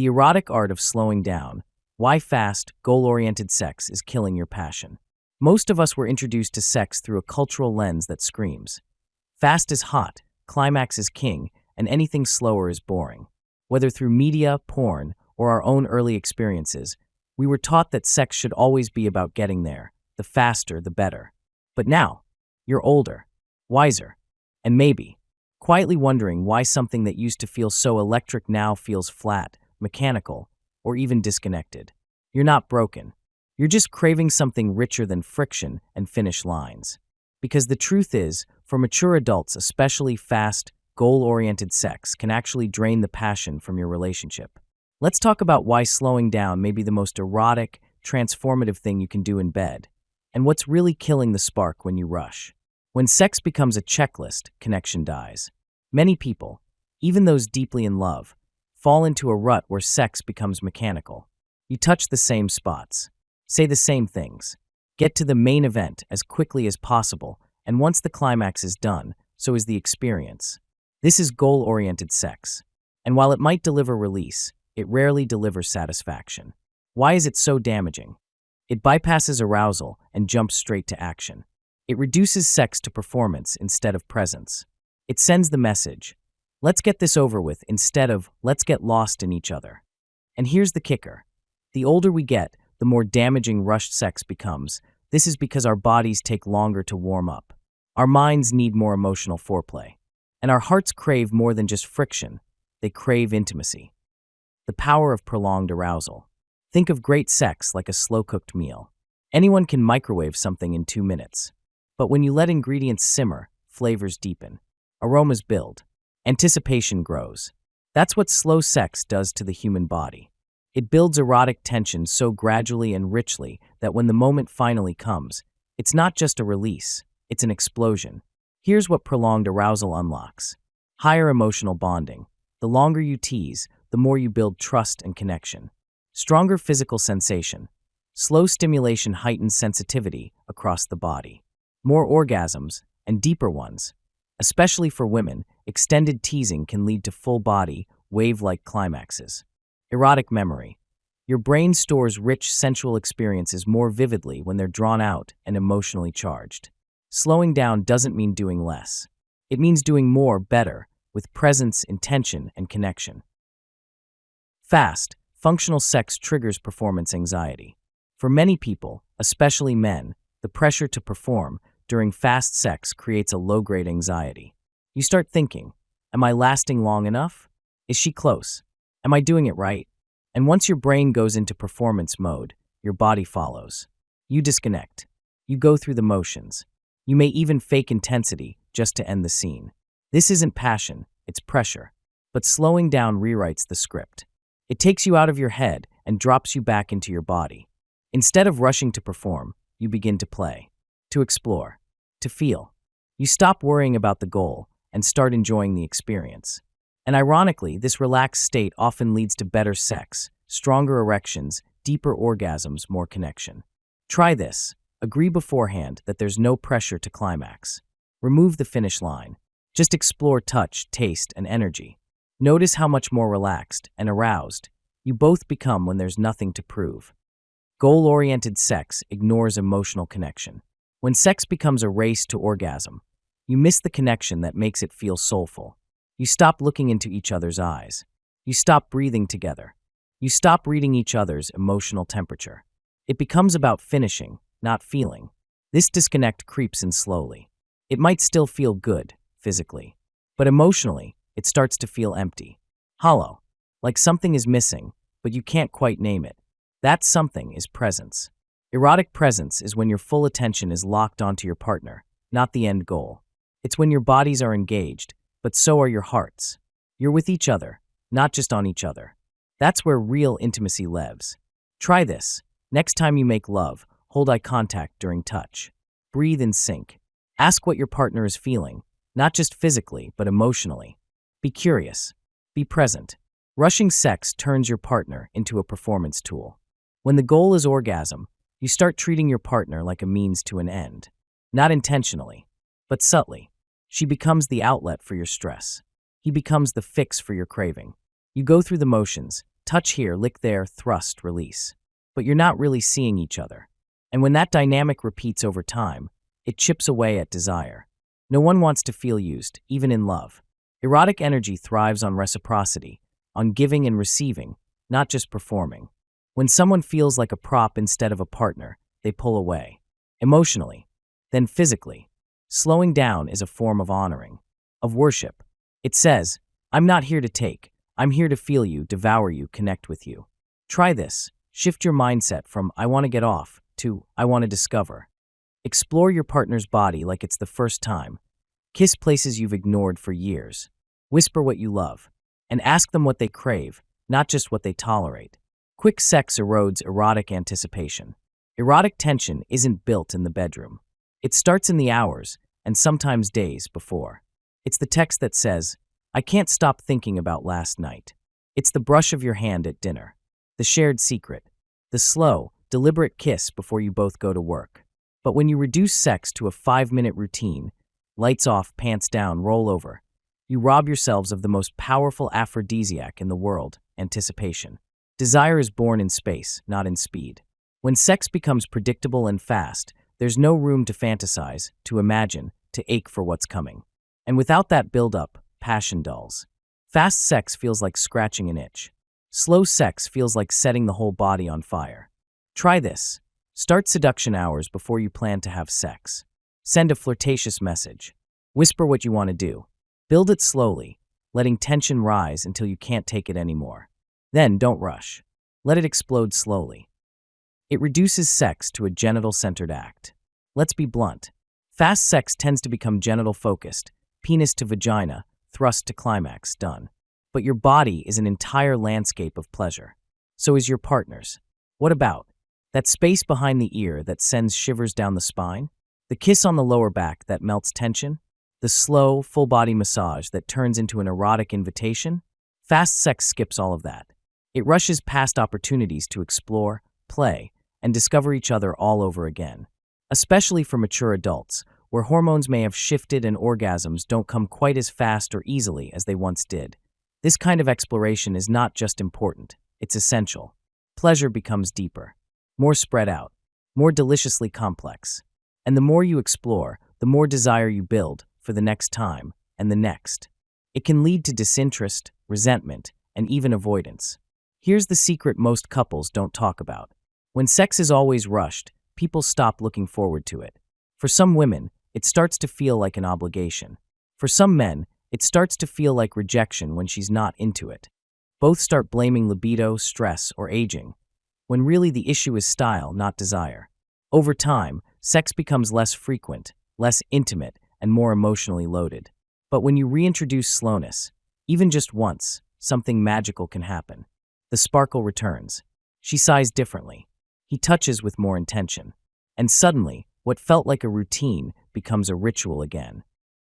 The erotic art of slowing down. Why fast, goal-oriented sex is killing your passion. Most of us were introduced to sex through a cultural lens that screams, fast is hot, climax is king, and anything slower is boring. Whether through media, porn, or our own early experiences, we were taught that sex should always be about getting there, the faster, the better. But now, you're older, wiser, and maybe quietly wondering why something that used to feel so electric now feels flat, mechanical, or even disconnected. You're not broken. You're just craving something richer than friction and finish lines. Because the truth is, for mature adults, especially fast, goal-oriented sex can actually drain the passion from your relationship. Let's talk about why slowing down may be the most erotic, transformative thing you can do in bed, and what's really killing the spark when you rush. When sex becomes a checklist, connection dies. Many people, even those deeply in love, fall into a rut where sex becomes mechanical. You touch the same spots, say the same things, get to the main event as quickly as possible, and once the climax is done, so is the experience. This is goal-oriented sex, and while it might deliver release, it rarely delivers satisfaction. Why is it so damaging? It bypasses arousal and jumps straight to action. It reduces sex to performance instead of presence. It sends the message, let's get this over with, instead of let's get lost in each other. And here's the kicker. The older we get, the more damaging rushed sex becomes. This is because our bodies take longer to warm up. Our minds need more emotional foreplay. And our hearts crave more than just friction. They crave intimacy. The power of prolonged arousal. Think of great sex like a slow-cooked meal. Anyone can microwave something in 2 minutes. But when you let ingredients simmer, flavors deepen. Aromas build. Anticipation grows. That's what slow sex does to the human body. It builds erotic tension so gradually and richly that when the moment finally comes, it's not just a release, it's an explosion. Here's what prolonged arousal unlocks. Higher emotional bonding. The longer you tease, the more you build trust and connection. Stronger physical sensation. Slow stimulation heightens sensitivity across the body. More orgasms, and deeper ones. Especially for women, extended teasing can lead to full-body, wave-like climaxes. Erotic memory. Your brain stores rich, sensual experiences more vividly when they're drawn out and emotionally charged. Slowing down doesn't mean doing less. It means doing more, better, with presence, intention, and connection. Fast, functional sex triggers performance anxiety. For many people, especially men, the pressure to perform during fast sex creates a low-grade anxiety. You start thinking, am I lasting long enough? Is she close? Am I doing it right? And once your brain goes into performance mode, your body follows. You disconnect. You go through the motions. You may even fake intensity just to end the scene. This isn't passion, it's pressure. But slowing down rewrites the script. It takes you out of your head and drops you back into your body. Instead of rushing to perform, you begin to play, to explore, to feel. You stop worrying about the goal and start enjoying the experience. And ironically, this relaxed state often leads to better sex, stronger erections, deeper orgasms, more connection. Try this. Agree beforehand that there's no pressure to climax. Remove the finish line. Just explore touch, taste, and energy. Notice how much more relaxed and aroused you both become when there's nothing to prove. Goal-oriented sex ignores emotional connection. When sex becomes a race to orgasm, you miss the connection that makes it feel soulful. You stop looking into each other's eyes. You stop breathing together. You stop reading each other's emotional temperature. It becomes about finishing, not feeling. This disconnect creeps in slowly. It might still feel good, physically, but emotionally, it starts to feel empty, hollow, like something is missing, but you can't quite name it. That something is presence. Erotic presence is when your full attention is locked onto your partner, not the end goal. It's when your bodies are engaged, but so are your hearts. You're with each other, not just on each other. That's where real intimacy lives. Try this. Next time you make love, hold eye contact during touch. Breathe in sync. Ask what your partner is feeling, not just physically, but emotionally. Be curious. Be present. Rushing sex turns your partner into a performance tool. When the goal is orgasm, you start treating your partner like a means to an end. Not intentionally, but subtly. She becomes the outlet for your stress. He becomes the fix for your craving. You go through the motions, Touch here, lick there, thrust, release. But you're not really seeing each other. And when that dynamic repeats over time, it chips away at desire. No one wants to feel used, even in love. Erotic energy thrives on reciprocity, on giving and receiving, not just performing. When someone feels like a prop instead of a partner, they pull away. Emotionally, then physically. Slowing down is a form of honoring, of worship. It says, I'm not here to take, I'm here to feel you, devour you, connect with you. Try this. Shift your mindset from I want to get off to I want to discover. Explore your partner's body like it's the first time. Kiss places you've ignored for years. Whisper what you love. And ask them what they crave, not just what they tolerate. Quick sex erodes erotic anticipation. Erotic tension isn't built in the bedroom. It starts in the hours, and sometimes days, before. It's the text that says, I can't stop thinking about last night. It's the brush of your hand at dinner. The shared secret. The slow, deliberate kiss before you both go to work. But when you reduce sex to a 5-minute routine, lights off, pants down, roll over, you rob yourselves of the most powerful aphrodisiac in the world, anticipation. Desire is born in space, not in speed. When sex becomes predictable and fast, there's no room to fantasize, to imagine, to ache for what's coming. And without that build-up, passion dulls. Fast sex feels like scratching an itch. Slow sex feels like setting the whole body on fire. Try this. Start seduction hours before you plan to have sex. Send a flirtatious message. Whisper what you want to do. Build it slowly, letting tension rise until you can't take it anymore. Then don't rush. Let it explode slowly. It reduces sex to a genital-centered act. Let's be blunt. Fast sex tends to become genital-focused, penis to vagina, thrust to climax, done. But your body is an entire landscape of pleasure. So is your partner's. What about that space behind the ear that sends shivers down the spine? The kiss on the lower back that melts tension? The slow, full-body massage that turns into an erotic invitation? Fast sex skips all of that. It rushes past opportunities to explore, play, and discover each other all over again. Especially for mature adults, where hormones may have shifted and orgasms don't come quite as fast or easily as they once did. This kind of exploration is not just important, it's essential. Pleasure becomes deeper, more spread out, more deliciously complex. And the more you explore, the more desire you build for the next time and the next. It can lead to disinterest, resentment, and even avoidance. Here's the secret most couples don't talk about. When sex is always rushed, people stop looking forward to it. For some women, it starts to feel like an obligation. For some men, it starts to feel like rejection when she's not into it. Both start blaming libido, stress, or aging, when really the issue is style, not desire. Over time, sex becomes less frequent, less intimate, and more emotionally loaded. But when you reintroduce slowness, even just once, something magical can happen. The sparkle returns. She sighs differently. He touches with more intention. And suddenly, what felt like a routine becomes a ritual again.